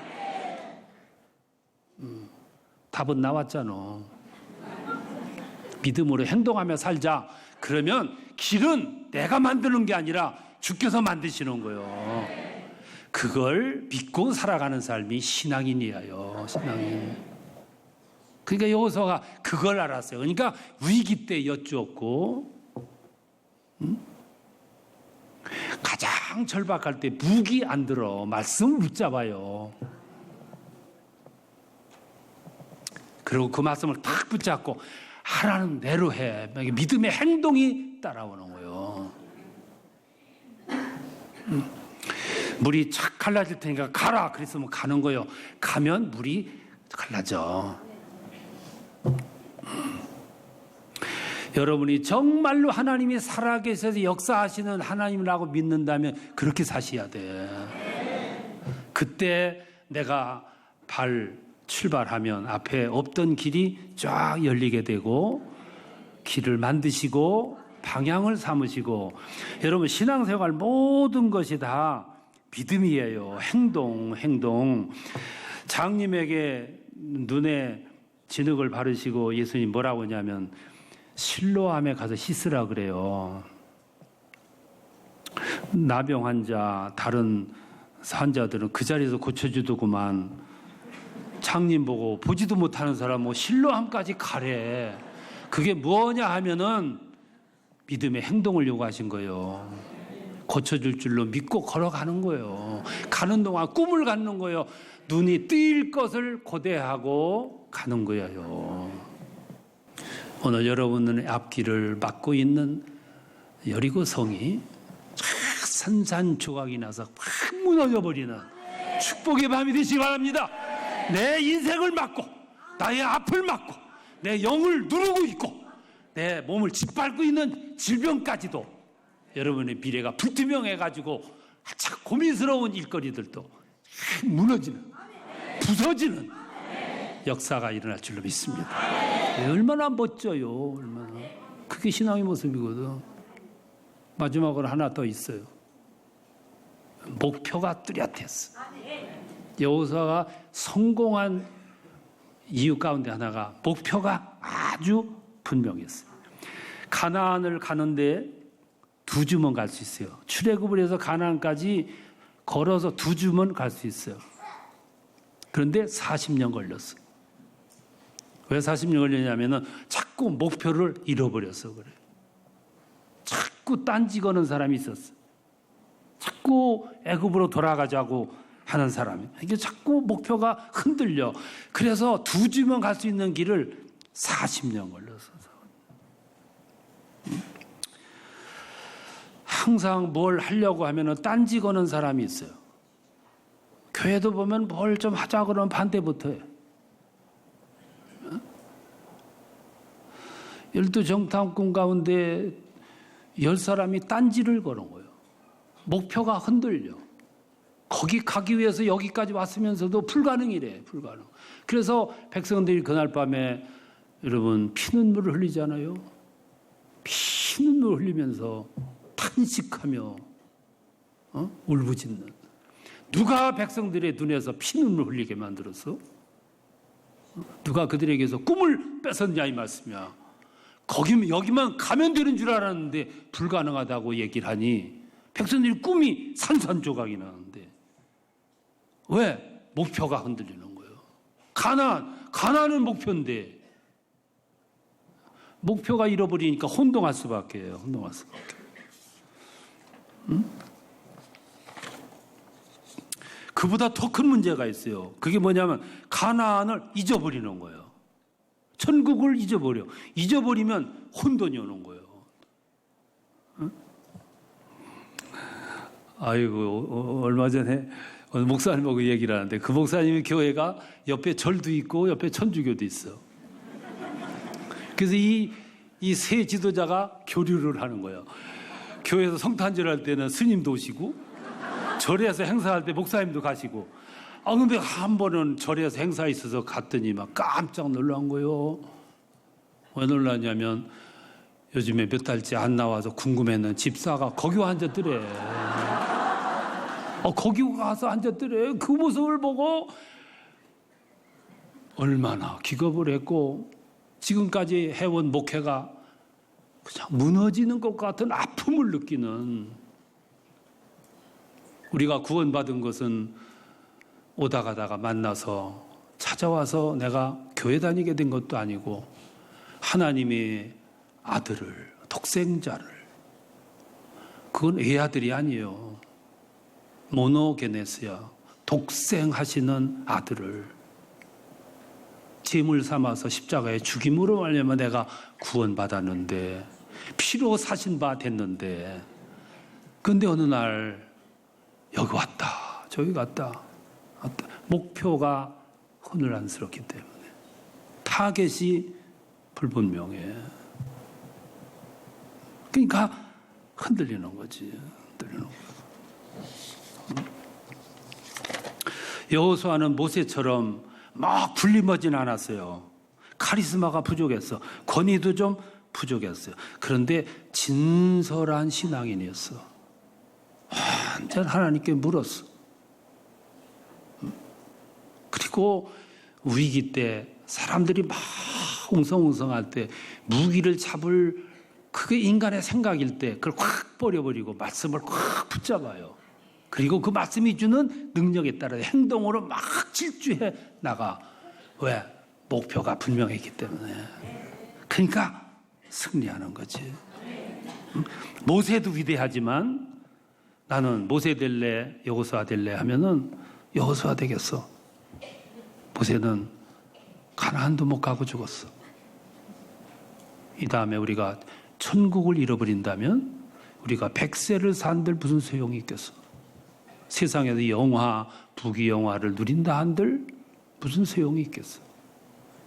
답은 나왔잖아. 믿음으로 행동하며 살자. 그러면 길은 내가 만드는 게 아니라 주께서 만드시는 거예요. 그걸 믿고 살아가는 삶이 신앙인이에요. 신앙인. 그러니까 여호수아가 그걸 알았어요. 그러니까 위기 때 여쭈었고 가장 절박할 때 무기 안 들어. 말씀 붙잡아요. 그리고 그 말씀을 탁 붙잡고 하라는 대로 해. 믿음의 행동이 따라오는 거예요. 물이 착 갈라질 테니까 가라. 그랬으면 가는 거예요. 가면 물이 갈라져. 여러분이 정말로 하나님이 살아계셔서 역사하시는 하나님이라고 믿는다면 그렇게 사셔야 돼. 그때 내가 출발하면 앞에 없던 길이 쫙 열리게 되고 길을 만드시고 방향을 삼으시고. 여러분 신앙생활 모든 것이 다 믿음이에요. 행동. 장님에게 눈에 진흙을 바르시고 예수님 뭐라고 하냐면 실로암에 가서 씻으라 그래요. 나병 환자, 다른 환자들은 그 자리에서 고쳐주더구만. 장님 보고 보지도 못하는 사람 뭐 실로암까지 가래. 그게 뭐냐 하면은 믿음의 행동을 요구하신 거예요. 고쳐줄 줄로 믿고 걸어가는 거예요. 가는 동안 꿈을 갖는 거예요. 눈이 뜨일 것을 고대하고 가는 거예요. 오늘 여러분의 앞길을 막고 있는 여리고 성이 산산조각이 나서 확 무너져버리는 축복의 밤이 되시기 바랍니다. 내 인생을 막고 나의 앞을 막고 내 영을 누르고 있고 내 몸을 짓밟고 있는 질병까지도 여러분의 미래가 불투명해가지고 참 고민스러운 일거리들도 무너지는 부서지는 역사가 일어날 줄로 믿습니다. 얼마나 멋져요. 얼마나. 그게 신앙의 모습이거든. 마지막으로 하나 더 있어요. 목표가 뚜렷했어. 여호수아가 성공한 이유 가운데 하나가 목표가 아주 분명했어요. 가나안을 가는데 2주면 갈 수 있어요. 출애굽을 해서 가나안까지 걸어서 2주면 갈 수 있어요. 그런데 40년 걸렸어요. 왜 40년 걸렸냐면은 자꾸 목표를 잃어버려서 그래요. 자꾸 딴지 거는 사람이 있었어요. 자꾸 애굽으로 돌아가자고 하는 사람이. 이게 자꾸 목표가 흔들려. 그래서 2주면 갈 수 있는 길을 40년 걸렸어요. 항상 뭘 하려고 하면은 딴지 거는 사람이 있어요. 교회도 보면 뭘 좀 하자 그러면 반대부터 해요. 12정탐꾼 가운데 10사람이 딴지를 걸은 거예요. 목표가 흔들려. 거기 가기 위해서 여기까지 왔으면서도 불가능이래. 불가능. 그래서 백성들이 그날 밤에 여러분 피눈물을 흘리잖아요. 피눈물을 흘리면서 탄식하며 울부짖는. 누가 백성들의 눈에서 피눈물을 흘리게 만들었어? 누가 그들에게서 꿈을 뺏었냐 이 말씀이야. 여기만 가면 되는 줄 알았는데 불가능하다고 얘기를 하니 백성들이 꿈이 산산조각이 나는데 왜? 목표가 흔들리는 거예요. 가나안은 목표인데 목표가 잃어버리니까 혼동할 수밖에 해요. 혼동할 수밖에. 그보다 더 큰 문제가 있어요. 그게 뭐냐면 가나안을 잊어버리는 거예요. 천국을 잊어버려. 잊어버리면 혼돈이 오는 거예요. 아이고, 얼마 전에 목사님하고 얘기를 하는데 그 목사님의 교회가 옆에 절도 있고 옆에 천주교도 있어. 그래서 이 세 지도자가 교류를 하는 거예요. 교회에서 성탄절 할 때는 스님도 오시고 절에서 행사할 때 목사님도 가시고. 근데 한 번은 절에서 행사 있어서 갔더니 막 깜짝 놀란 거예요. 왜 놀랐냐면 요즘에 몇 달째 안 나와서 궁금했는 집사가 거기 와 앉았더래. 거기 가서 앉았더래. 그 모습을 보고 얼마나 기겁을 했고 지금까지 해온 목회가 그냥 무너지는 것 같은 아픔을 느끼는. 우리가 구원받은 것은 오다 가다가 만나서 찾아와서 내가 교회 다니게 된 것도 아니고 하나님의 아들을, 독생자를, 그건 애아들이 아니에요. 모노게네스야. 독생하시는 아들을 제물 삼아서 십자가에 죽임으로 말미암아 내가 구원받았는데 피로 사신 바 됐는데 근데 어느 날 여기 왔다 저기 갔다 목표가 혼란스럽기 때문에 타겟이 불분명해. 그러니까 흔들리는 거지. 여호수아는 모세처럼 막 불림하진 않았어요. 카리스마가 부족했어. 권위도 좀 부족했어요. 그런데 진솔한 신앙인이었어. 완전 하나님께 물었어. 그리고 위기 때 사람들이 막 웅성웅성할 때 무기를 잡을 그게 인간의 생각일 때 그걸 확 버려버리고 말씀을 확 붙잡아요. 그리고 그 말씀이 주는 능력에 따라 행동으로 막 질주해 나가. 왜? 목표가 분명했기 때문에. 그러니까 승리하는 거지. 모세도 위대하지만 나는 모세 될래 여호수아 될래 하면은 여호수아 되겠어. 모세는 가나안도 못 가고 죽었어. 이 다음에 우리가 천국을 잃어버린다면 우리가 100세를 산들 무슨 소용이 있겠어. 세상에서 영화, 부귀영화를 누린다 한들 무슨 소용이 있겠어.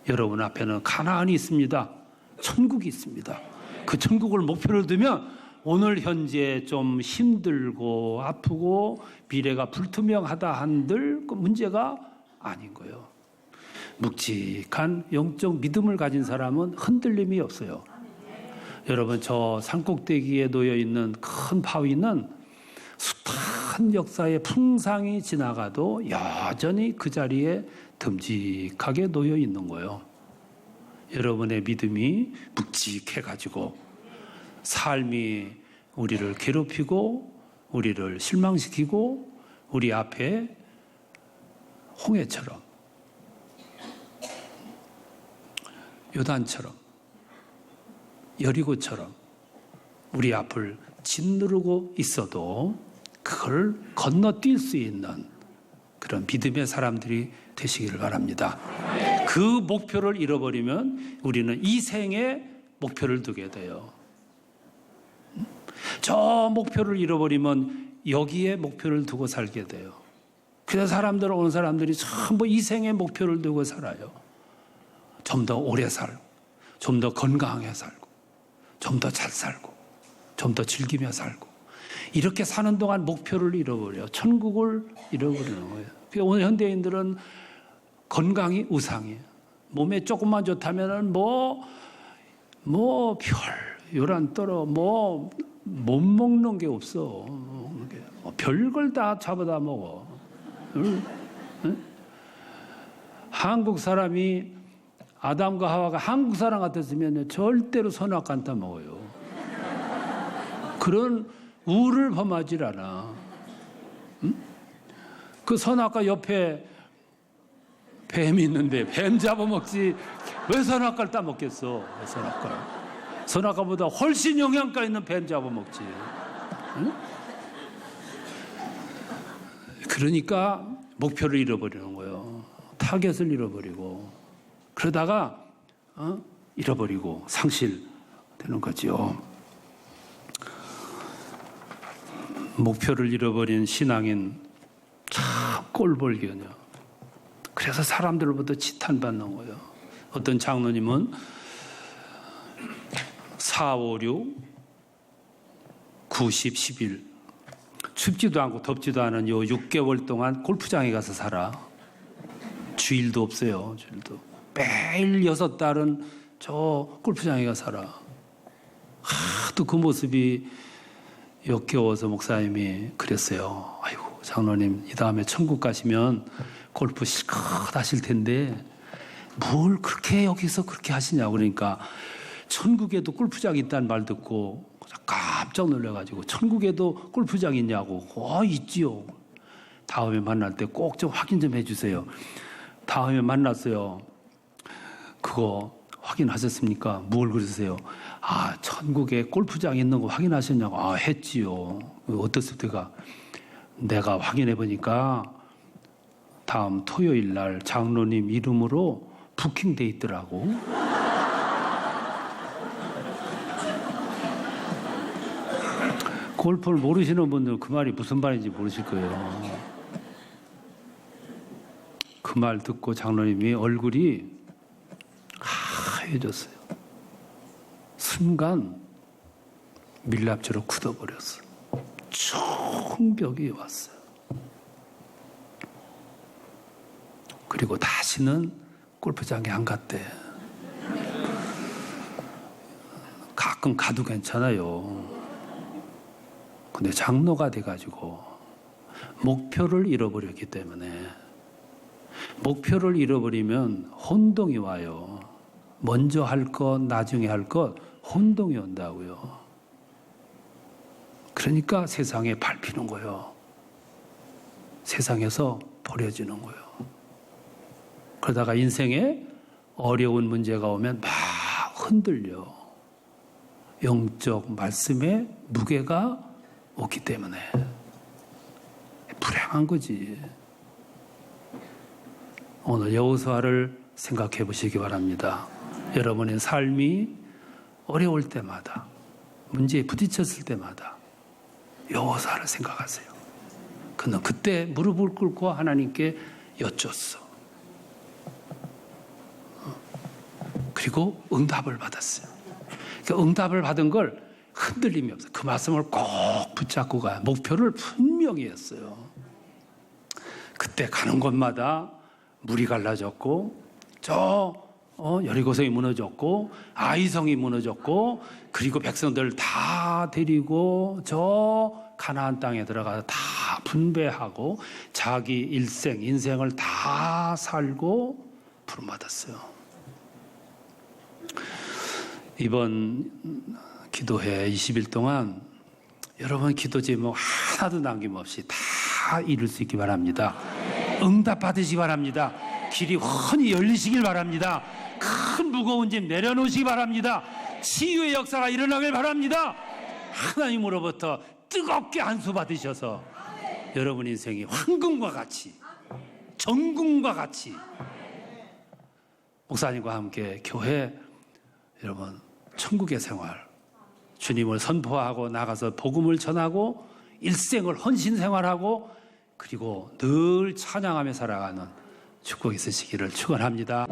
여러분 앞에는 가나안이 있습니다. 천국이 있습니다. 그 천국을 목표로 두면 오늘 현재 좀 힘들고 아프고 미래가 불투명하다 한들 그 문제가 아닌 거예요. 묵직한 영적 믿음을 가진 사람은 흔들림이 없어요. 여러분 저 산꼭대기에 놓여 있는 큰 바위는 숱한 역사의 풍상이 지나가도 여전히 그 자리에 듬직하게 놓여 있는 거예요. 여러분의 믿음이 묵직해가지고 삶이 우리를 괴롭히고 우리를 실망시키고 우리 앞에 홍해처럼 요단처럼 여리고처럼 우리 앞을 짓누르고 있어도 그걸 건너뛸 수 있는 그런 믿음의 사람들이 되시기를 바랍니다. 그 목표를 잃어버리면 우리는 이 생에 목표를 두게 돼요. 저 목표를 잃어버리면 여기에 목표를 두고 살게 돼요. 그래서 오는 사람들이 전부 이 생에 목표를 두고 살아요. 좀 더 오래 살고, 좀 더 건강하게 살고, 좀 더 잘 살고, 좀 더 즐기며 살고. 이렇게 사는 동안 목표를 잃어버려. 천국을 잃어버리는 거예요. 오늘 현대인들은 건강이 우상이에요. 몸에 조금만 좋다면은 요란 떨어, 못 먹는 게 없어. 별걸 다 잡아다 먹어. 응? 한국 사람이 아담과 하와가 한국 사람 같았으면 절대로 선악 안 따먹어요. 그런 우를 범하질 않아. 응? 그 선악과 옆에 뱀이 있는데 뱀 잡아먹지 왜 선악과를 따먹겠어? 왜 선악과보다 훨씬 영양가 있는 뱀 잡아먹지. 응? 그러니까 목표를 잃어버리는 거예요. 타겟을 잃어버리고 그러다가 잃어버리고 상실되는 거죠. 목표를 잃어버린 신앙인 참 꼴볼견이요. 그래서 사람들로부터 지탄받는 거예요. 어떤 장로님은 4, 5, 6, 9, 10, 11 춥지도 않고 덥지도 않은 요 6개월 동안 골프장에 가서 살아. 주일도 없어요. 주일도. 매일 6달은 저 골프장에 가서 살아. 하도 그 모습이 역겨워서 목사님이 그랬어요. 아이고 장로님 이 다음에 천국 가시면 골프 실컷 하실 텐데 뭘 그렇게 여기서 그렇게 하시냐고. 그러니까 천국에도 골프장이 있다는 말 듣고 깜짝 놀라가지고 천국에도 골프장이 있냐고. 있지요. 다음에 만날 때 꼭 좀 확인 좀 해주세요. 다음에 만났어요. 그거 확인하셨습니까? 뭘 그러세요? 천국에 골프장이 있는 거 확인하셨냐고. 했지요. 어떻습니까? 내가 확인해 보니까 다음 토요일 날 장로님 이름으로 부킹돼 있더라고. 골프를 모르시는 분들은 그 말이 무슨 말인지 모르실 거예요. 그 말 듣고 장로님이 얼굴이 하얘졌어요. 순간 밀랍처럼 굳어버렸어. 충격이 왔어요. 그리고 다시는 골프장에 안 갔대. 가끔 가도 괜찮아요. 근데 장로가 돼가지고 목표를 잃어버렸기 때문에 목표를 잃어버리면 혼동이 와요. 먼저 할 것, 나중에 할 것, 혼동이 온다고요. 그러니까 세상에 밟히는 거예요. 세상에서 버려지는 거예요. 그러다가 인생에 어려운 문제가 오면 막 흔들려. 영적 말씀에 무게가 오기 때문에 불행한 거지. 오늘 여호수아를 생각해 보시기 바랍니다. 여러분의 삶이 어려울 때마다, 문제에 부딪혔을 때마다 여호수아를 생각하세요. 그는 그때 무릎을 꿇고 하나님께 여쭸어. 그리고 응답을 받았어요. 그 응답을 받은 걸 흔들림이 없어요. 그 말씀을 꼭 붙잡고 가요. 목표를 분명히 했어요. 그때 가는 곳마다 물이 갈라졌고 여리고성이 무너졌고 아이성이 무너졌고 그리고 백성들 다 데리고 저 가나안 땅에 들어가서 다 분배하고 자기 인생을 다 살고 부름받았어요. 이번 기도회 20일 동안 여러분 기도 제목 하나도 남김없이 다 이룰 수 있기 바랍니다. 응답 받으시기 바랍니다. 길이 훤히 열리시길 바랍니다. 큰 무거운 짐 내려놓으시기 바랍니다. 치유의 역사가 일어나길 바랍니다. 하나님으로부터 뜨겁게 안수 받으셔서 여러분 인생이 황금과 같이, 정금과 같이 목사님과 함께 교회, 여러분 천국의 생활, 주님을 선포하고 나가서 복음을 전하고 일생을 헌신 생활하고 그리고 늘 찬양하며 살아가는 축복이 있으시기를 축원합니다.